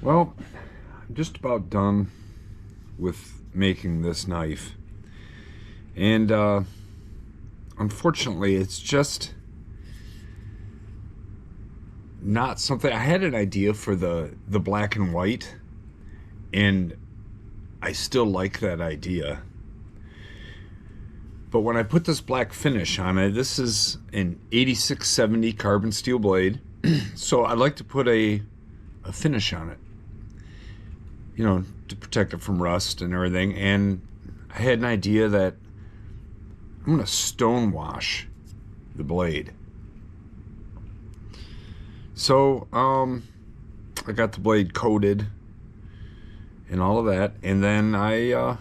Well, I'm just about done with making this knife. And unfortunately, it's just not something. I had an idea for the black and white, and I still like that idea. But when I put this black finish on it, this is an 8670 carbon steel blade. So I'd like to put a finish on it, to protect it from rust and everything. And I had an idea that I'm going to stone wash the blade. So I got the blade coated and all of that, and then I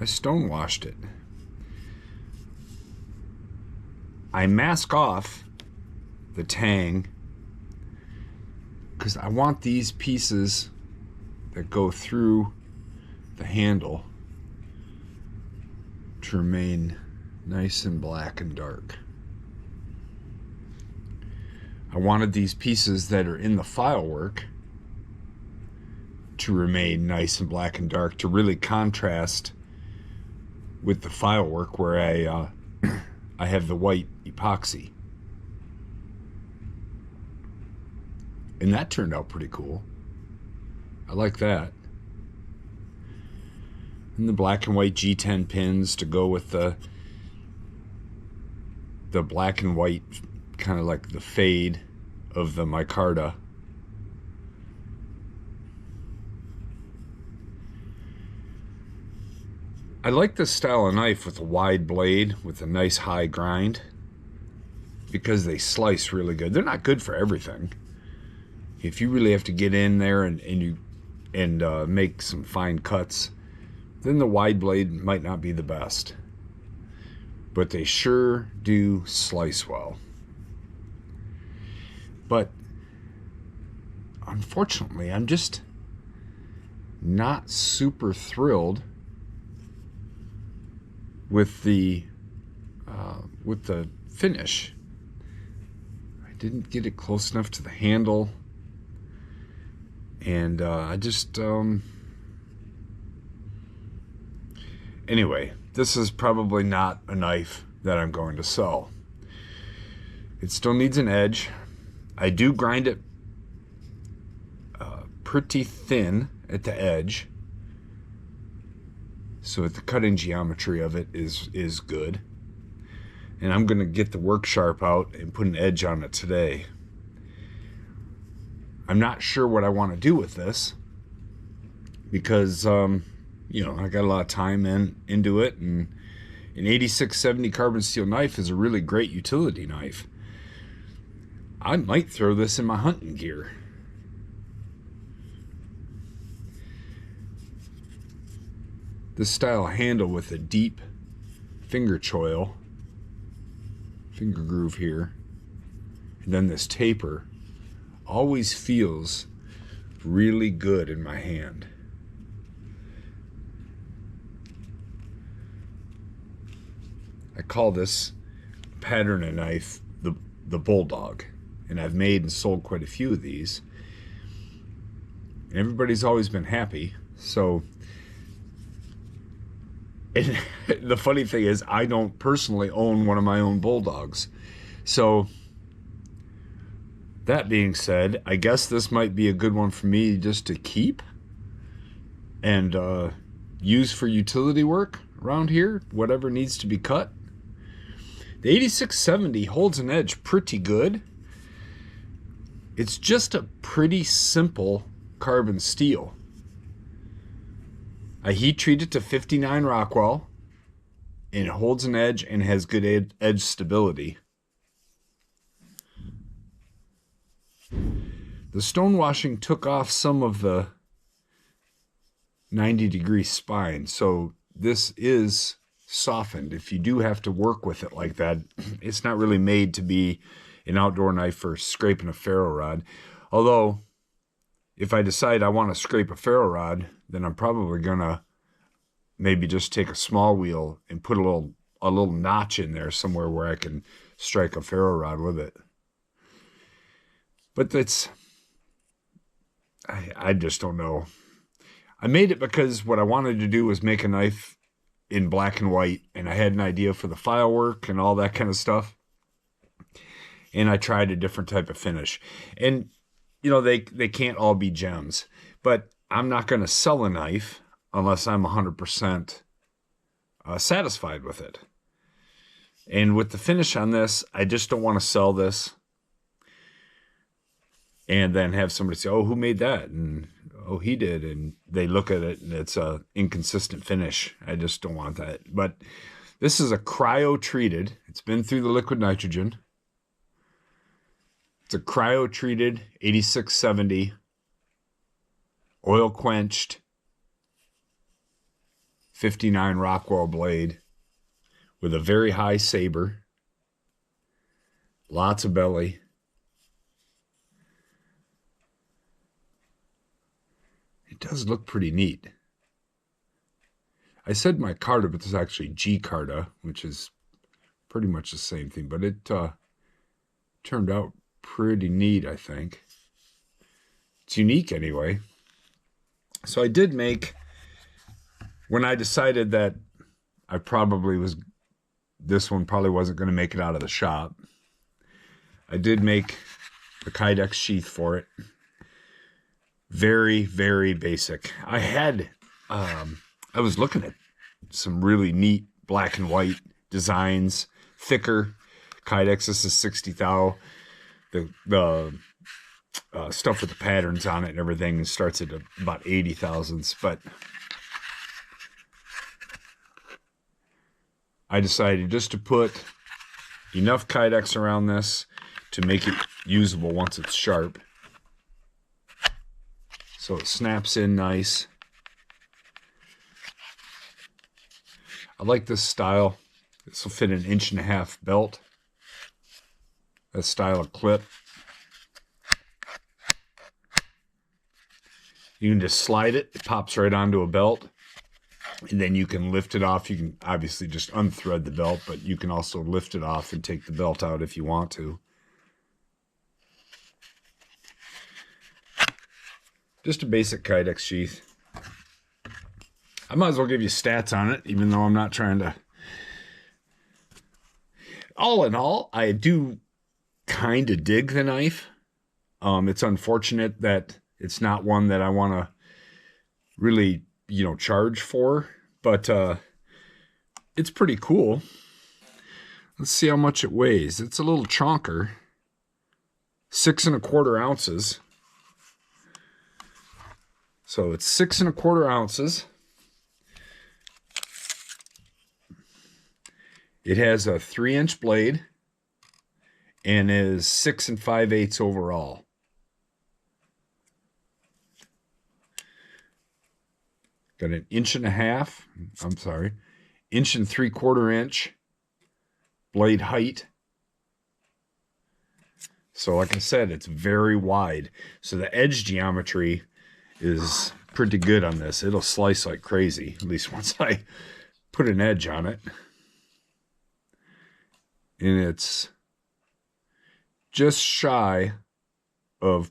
stone washed it. I mask off the tang because I want these pieces that go through the handle to remain nice and black and dark. I wanted these pieces that are in the file work to remain nice and black and dark, to really contrast with the file work where I have the white epoxy. And that turned out pretty cool. I like that. And the black and white G10 pins to go with the black and white, kind of like the fade of the micarta. I like this style of knife with a wide blade with a nice high grind because they slice really good. They're not good for everything. If you really have to get in there and make some fine cuts, then the wide blade might not be the best. But they sure do slice well. But unfortunately, I'm just not super thrilled with the finish. I didn't get it close enough to the handle, and I just anyway, this is probably not a knife that I'm going to sell. It still needs an edge. I do grind it pretty thin at the edge, so the cutting geometry of it is good. And I'm going to get the work sharp out and put an edge on it today. I'm not sure what I want to do with this because I got a lot of time into it, and an 8670 carbon steel knife is a really great utility knife. I might throw this in my hunting gear. This style handle with a deep finger choil, finger groove here, and then this taper always feels really good in my hand. I call this pattern a knife the Bulldog, and I've made and sold quite a few of these, and everybody's always been happy. So, and the funny thing is, I don't personally own one of my own Bulldogs. So that being said, I guess this might be a good one for me just to keep and use for utility work around here, whatever needs to be cut. The 8670 holds an edge pretty good. It's just a pretty simple carbon steel. I heat treat it to 59 Rockwell, and it holds an edge and has good edge stability. The stone washing took off some of the 90-degree spine, so this is softened. If you do have to work with it like that, it's not really made to be an outdoor knife for scraping a ferro rod. Although, if I decide I want to scrape a ferro rod, then I'm probably gonna maybe just take a small wheel and put a little notch in there somewhere where I can strike a ferro rod with it. But I just don't know. I made it because what I wanted to do was make a knife in black and white, and I had an idea for the file work and all that kind of stuff. And I tried a different type of finish. And, you know, they can't all be gems. But I'm not going to sell a knife unless I'm 100% satisfied with it. And with the finish on this, I just don't want to sell this and then have somebody say, oh, who made that? And, oh, he did. And they look at it and it's a inconsistent finish. I just don't want that. But this is a cryo-treated. It's been through the liquid nitrogen. It's a cryo-treated 8670 oil-quenched 59 Rockwell blade with a very high saber, lots of belly. It does look pretty neat. I said micarta, but this is actually G-carta, which is pretty much the same thing, but it turned out pretty neat, I think. It's unique anyway. So I did make, when I decided that this one probably wasn't going to make it out of the shop, I did make the Kydex sheath for it. Very, very basic. I was looking at some really neat black and white designs, thicker Kydex. This is 60 thou. The stuff with the patterns on it and everything starts at about 80 thousandths, but I decided just to put enough Kydex around this to make it usable once it's sharp. So it snaps in nice. I like this style. This will fit an 1.5 inch belt. That style of clip. You can just slide it. It pops right onto a belt. And then you can lift it off. You can obviously just unthread the belt, but you can also lift it off and take the belt out if you want to. Just a basic Kydex sheath. I might as well give you stats on it, even though I'm not trying to. All in all, I do kind of dig the knife. It's unfortunate that it's not one that I want to really, charge for, but it's pretty cool. Let's see how much it weighs. It's a little chonker. 6 1/4 ounces. So it's 6 1/4 ounces. It has a 3-inch blade and is 6 5/8 overall. Got an 1.5 inch, 1 3/4 inch blade height. So like I said, it's very wide. So the edge geometry is pretty good on this. It'll slice like crazy, at least once I put an edge on it. And it's just shy of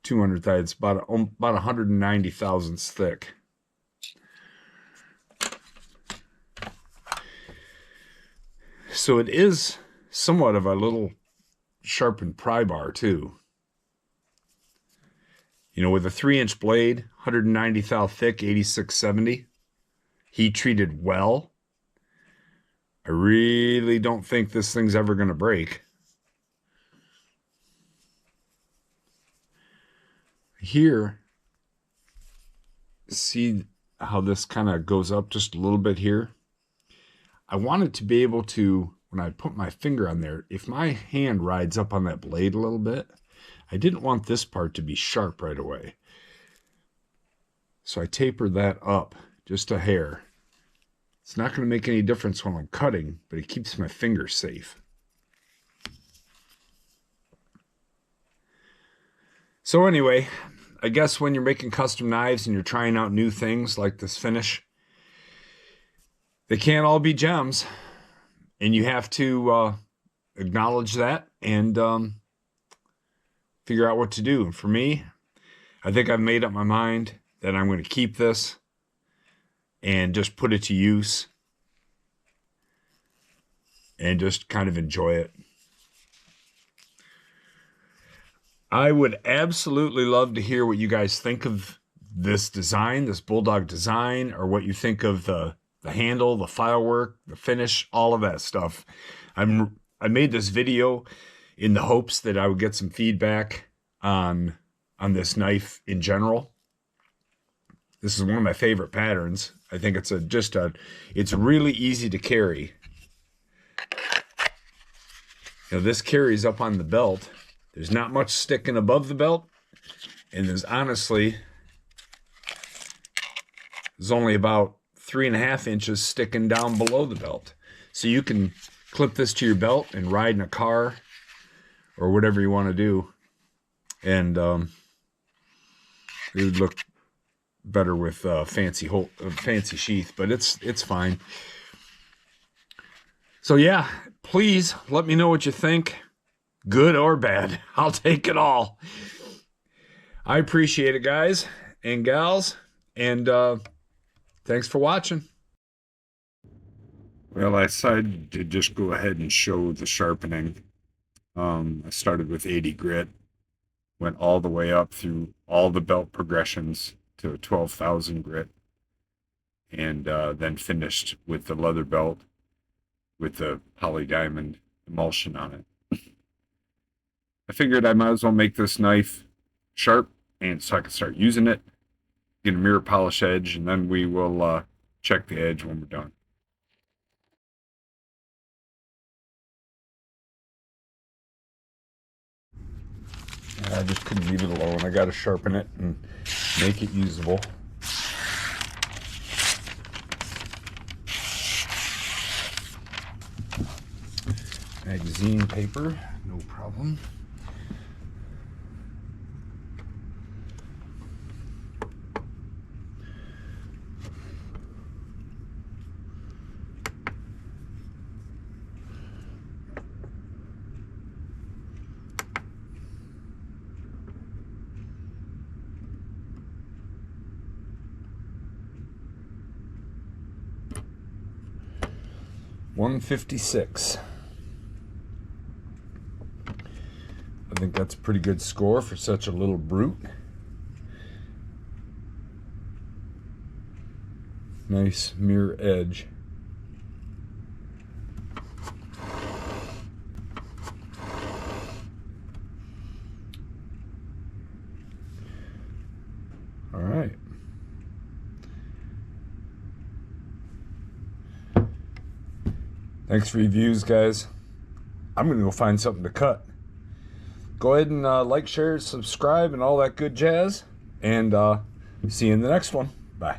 200 thousandths. It's about 190 thousandths thick. So it is somewhat of a little sharpened pry bar too. With a 3-inch blade, 190 thou thick, 8670, heat treated well. I really don't think this thing's ever going to break. Here, see how this kind of goes up just a little bit here? I wanted to be able to, when I put my finger on there, if my hand rides up on that blade a little bit, I didn't want this part to be sharp right away. So I tapered that up just a hair. It's not going to make any difference when I'm cutting, but it keeps my finger safe. So anyway, I guess when you're making custom knives and you're trying out new things like this finish, they can't all be gems. And you have to acknowledge that and figure out what to do. And for me, I think I've made up my mind that I'm going to keep this and just put it to use and just kind of enjoy it. I would absolutely love to hear what you guys think of this design, this Bulldog design, or what you think of the handle, the file work, the finish, all of that stuff. I made this video in the hopes that I would get some feedback on this knife in general. This is one of my favorite patterns. I think it's it's really easy to carry. Now this carries up on the belt. There's not much sticking above the belt, and there's only about 3.5 inches sticking down below the belt. So you can clip this to your belt and ride in a car or whatever you want to do, and it would look better with fancy sheath, but it's fine. So yeah, please let me know what you think. Good or bad, I'll take it all. I appreciate it, guys and gals, and thanks for watching. Well, I decided to just go ahead and show the sharpening. I started with 80 grit, went all the way up through all the belt progressions to 12,000 grit, and then finished with the leather belt with the poly diamond emulsion on it. I figured I might as well make this knife sharp, and so I can start using it, get a mirror polish edge, and then we will check the edge when we're done. I just couldn't leave it alone. I got to sharpen it and make it usable. Magazine paper, no problem. .156. I think that's a pretty good score for such a little brute. Nice mirror edge. All right. Thanks for your views, guys. I'm going to go find something to cut. Go ahead and like, share, subscribe, and all that good jazz. And see you in the next one. Bye.